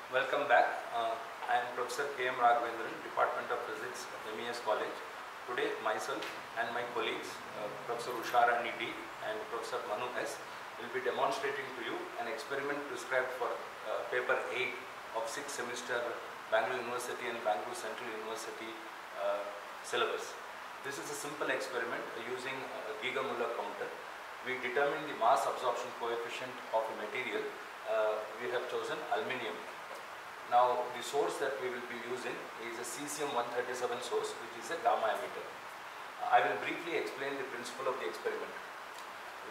Welcome back. I am Professor K. M. Raghavendran, Department of Physics of MES College. Today, myself and my colleagues, Professor Usharani D. and Professor Manu S. will be demonstrating to you an experiment prescribed for paper 8 of 6th semester Bangalore University and Bangalore Central University syllabus. This is a simple experiment using a Geiger-Müller counter. We determine the mass absorption coefficient of a material. We have chosen aluminium. Now the source that we will be using is a cesium-137 source, which is a gamma emitter. I will briefly explain the principle of the experiment.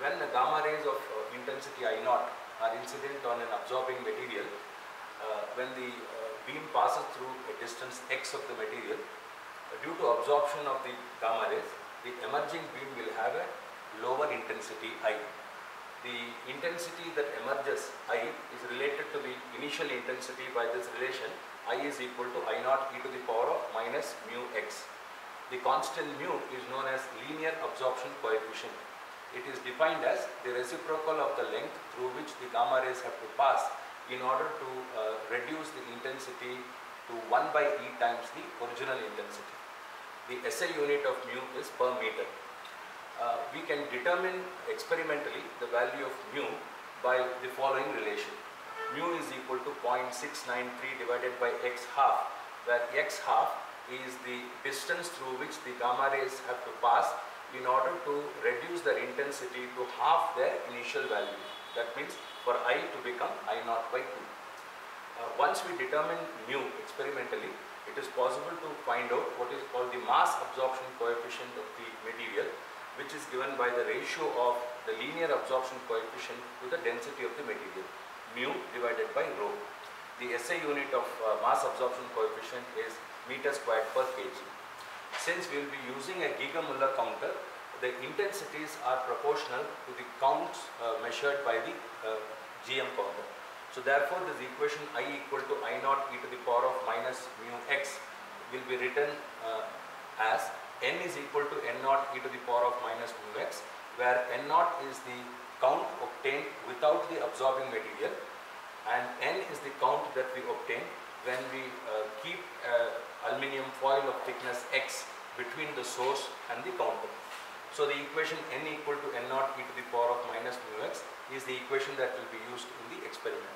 When the gamma rays of intensity I0 are incident on an absorbing material, when the beam passes through a distance x of the material, due to absorption of the gamma rays, the emerging beam will have a lower intensity I. The intensity that emerges I is related to the initial intensity by this relation I is equal to I0 e to the power of minus mu x. The constant mu is known as linear absorption coefficient. It is defined as the reciprocal of the length through which the gamma rays have to pass in order to reduce the intensity to 1 by E times the original intensity. The SI unit of mu is per meter. We can determine experimentally the value of mu by the following relation. Mu is equal to 0.693 divided by x half, where x half is the distance through which the gamma rays have to pass in order to reduce their intensity to half their initial value. That means for I to become I0 by 2. Once we determine mu experimentally, it is possible to find out what is called the mass absorption coefficient of the material, which is given by the ratio of the linear absorption coefficient to the density of the material, mu divided by rho. The SI unit of mass absorption coefficient is meter squared per kg. Since we will be using a Geiger-Müller counter, the intensities are proportional to the counts measured by the GM counter. So therefore, this equation I equal to I0 e to the power of minus mu x will be written as n is equal to n0 e to the power of minus mu x, where n0 is the count obtained without the absorbing material and n is the count that we obtain when we keep aluminium foil of thickness x between the source and the counter. So the equation n equal to n0 e to the power of minus mu x is the equation that will be used in the experiment.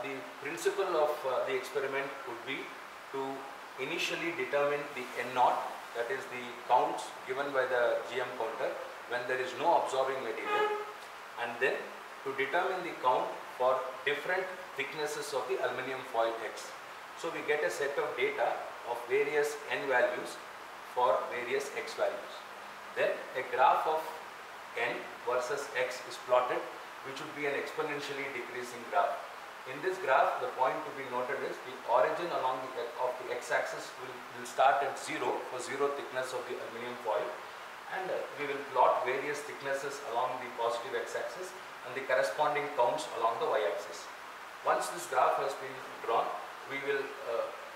The principle of the experiment would be to initially determine the n0, that is the counts given by the GM counter when there is no absorbing material, and then to determine the count for different thicknesses of the aluminium foil x. So we get a set of data of various n values for various x values. Then a graph of n versus x is plotted, which would be an exponentially decreasing graph. In this graph, the point to be noted is the origin along of the x-axis will start at 0 for 0 thickness of the aluminium foil, and we will plot various thicknesses along the positive x-axis and the corresponding counts along the y-axis. Once this graph has been drawn, we will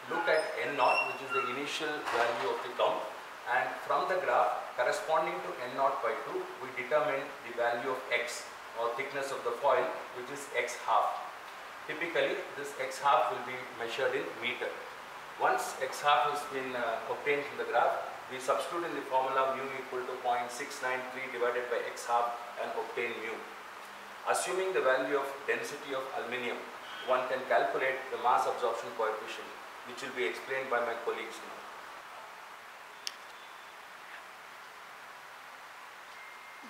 look at n0, which is the initial value of the count, and from the graph corresponding to n0 by 2, we determine the value of x or thickness of the foil, which is x half. Typically, this x half will be measured in meter. Once x half has been obtained from the graph, we substitute in the formula mu equal to 0.693 divided by x half and obtain mu. Assuming the value of density of aluminium, one can calculate the mass absorption coefficient, which will be explained by my colleagues now.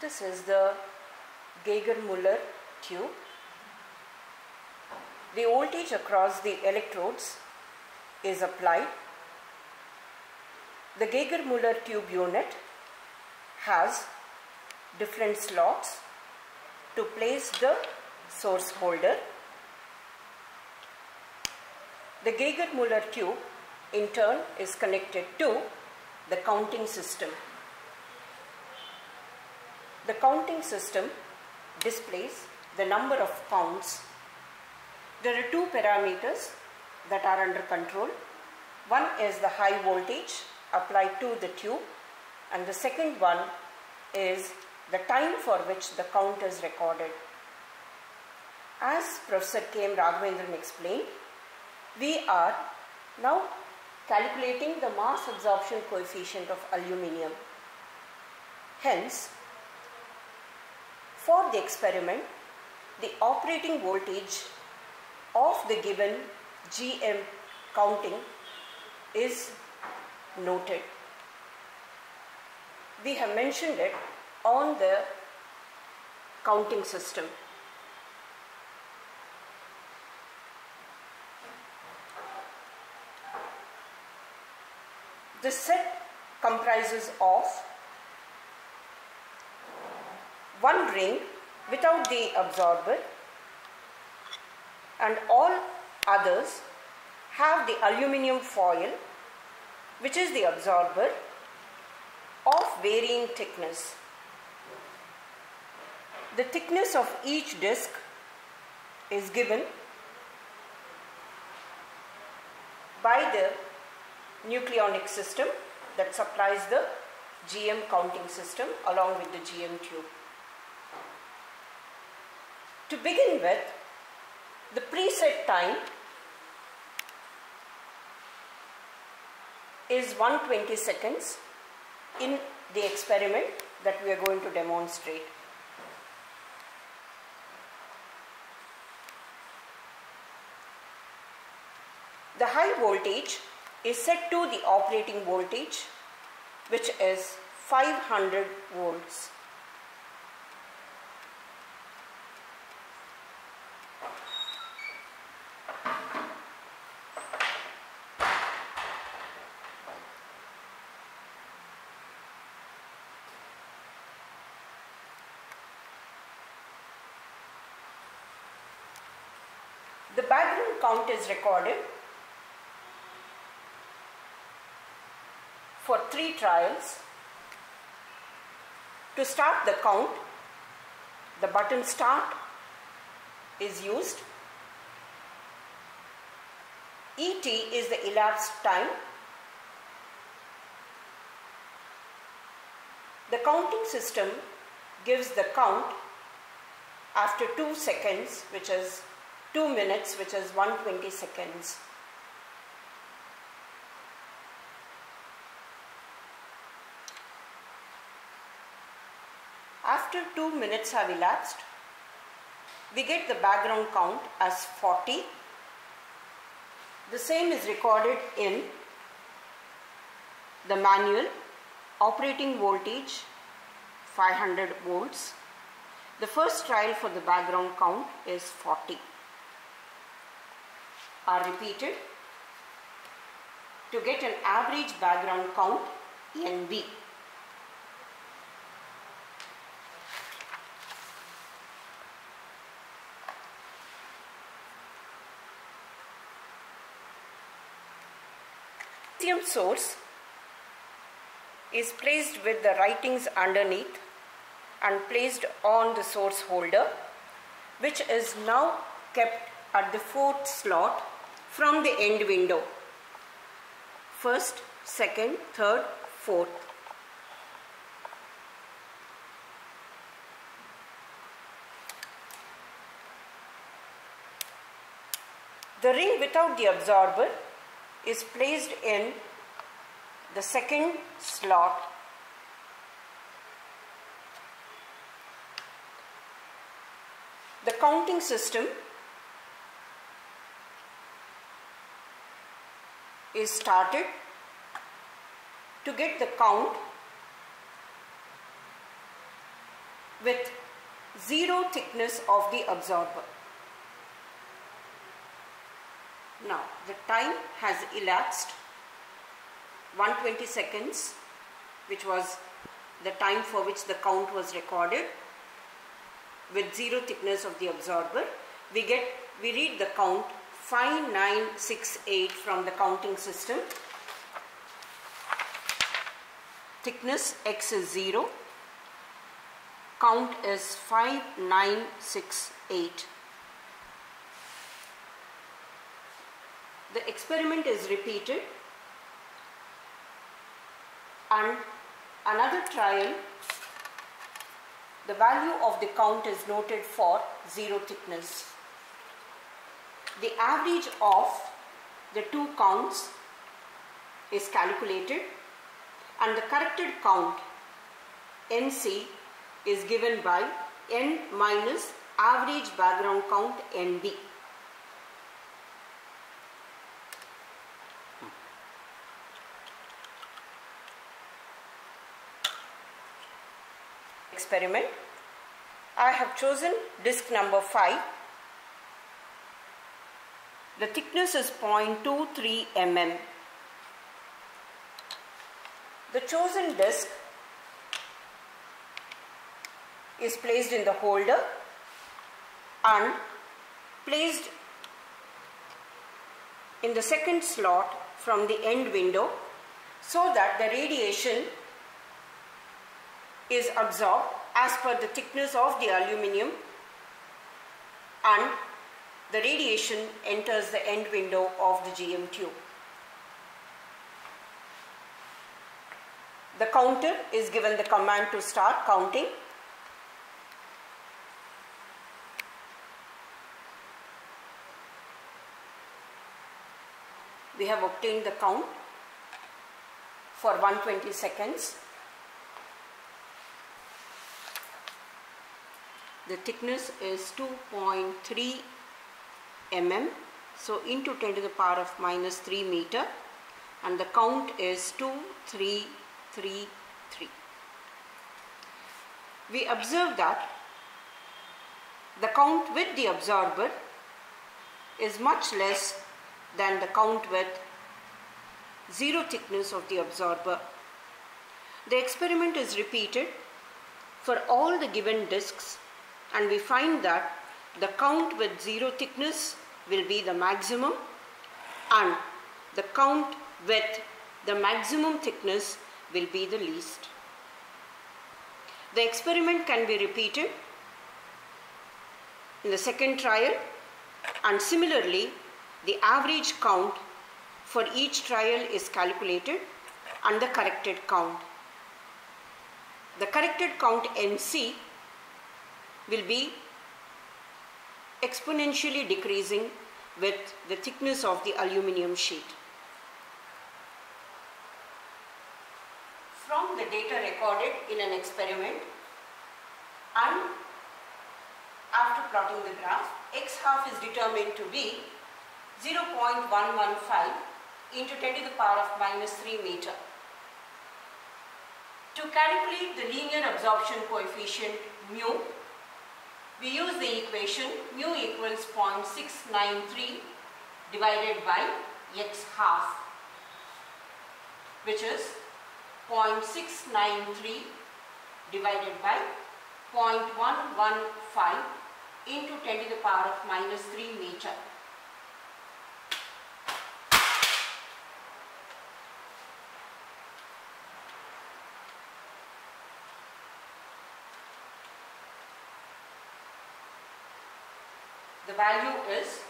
This is the Geiger-Müller tube. The voltage across the electrodes is applied. The Geiger-Müller tube unit has different slots to place the source holder. The Geiger-Müller tube in turn is connected to the counting system. The counting system displays the number of counts. There are two parameters that are under control. One is the high voltage applied to the tube, and the second one is the time for which the count is recorded. As Professor K. M. Raghavendran explained, We are now calculating the mass absorption coefficient of aluminium. Hence, for the experiment, the operating voltage of the given GM counting is noted. We have mentioned it on the counting system. The set comprises of one ring without the absorber, and all others have the aluminium foil, which is the absorber, of varying thickness. The thickness of each disc is given by the nucleonic system that supplies the GM counting system along with the GM tube. To begin with, the preset time is 120 seconds in the experiment that we are going to demonstrate. The high voltage is set to the operating voltage, which is 500 volts. The background count is recorded for 3 trials. To start the count, the button start is used. ET is the elapsed time. The counting system gives the count after 2 seconds, which is 2 minutes, which is 120 seconds. After 2 minutes have elapsed, we get the background count as 40. The same is recorded in the manual. Operating voltage 500 volts. The first trial for the background count is 40. Are repeated to get an average background count NB. Lithium source is placed with the writings underneath and placed on the source holder, which is now kept at the 4th slot from the end window. 1st, 2nd, 3rd, 4th. The ring without the absorber is placed in the 2nd slot. The counting system is started to get the count with 0 thickness of the absorber. Now the time has elapsed 120 seconds, which was the time for which the count was recorded, with 0 thickness of the absorber. We read the count 5968 from the counting system. Thickness X is 0. Count is 5968. The experiment is repeated, and another trial, the value of the count is noted for 0 thickness. The average of the two counts is calculated and the corrected count NC is given by N minus average background count NB. Experiment. I have chosen disc number 5. The thickness is 0.23 mm. The chosen disc is placed in the holder and placed in the second slot from the end window so that the radiation is absorbed as per the thickness of the aluminium and the radiation enters the end window of the GM tube. The counter is given the command to start counting. We have obtained the count for 120 seconds. The thickness is 2.3 mm, so into 10 to the power of minus 3 meter, and the count is 2333. We observe that the count with the absorber is much less than the count with zero thickness of the absorber. The experiment is repeated for all the given discs, and we find that the count with zero thickness will be the maximum and the count with the maximum thickness will be the least. The experiment can be repeated in the second trial, and similarly the average count for each trial is calculated and the corrected count. The corrected count NC will be exponentially decreasing with the thickness of the aluminium sheet. From the data recorded in an experiment and after plotting the graph, x half is determined to be 0.115 into 10 to the power of minus 3 meter. To calculate the linear absorption coefficient mu, we use the equation mu equals 0.693 divided by x half, which is 0.693 divided by 0.115 into 10 to the power of minus 3 meter. The value is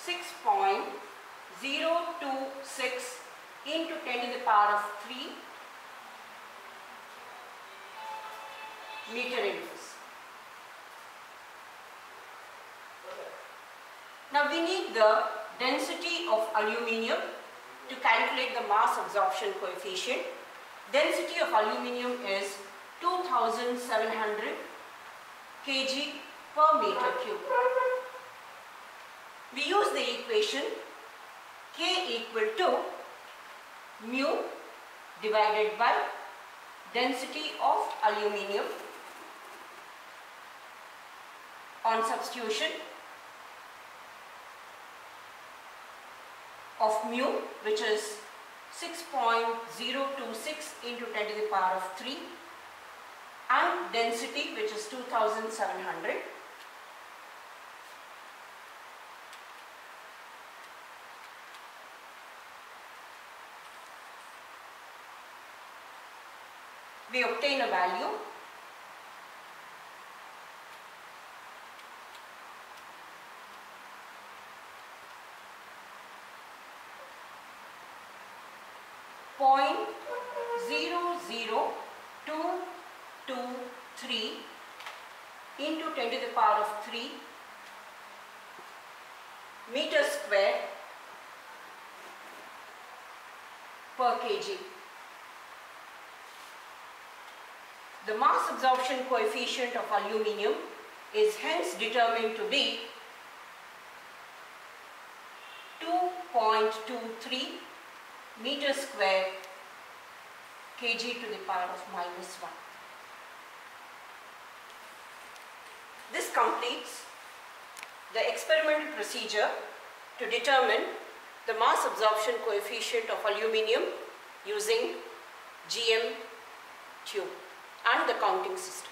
6.026 into 10 to the power of 3 meter inverse. Now we need the density of aluminium to calculate the mass absorption coefficient. Density of aluminium is 2700 kg per meter cube. We use the equation K equal to mu divided by density of aluminium. On substitution of mu, which is 6.026 into 10 to the power of 3, and density, which is 2700. We obtain a value .00223 into 10 to the power of 3 meter square per kg. The mass absorption coefficient of aluminium is hence determined to be 2.23 meter square kg to the power of -1. This completes the experimental procedure to determine the mass absorption coefficient of aluminium using GM tube and the counting system.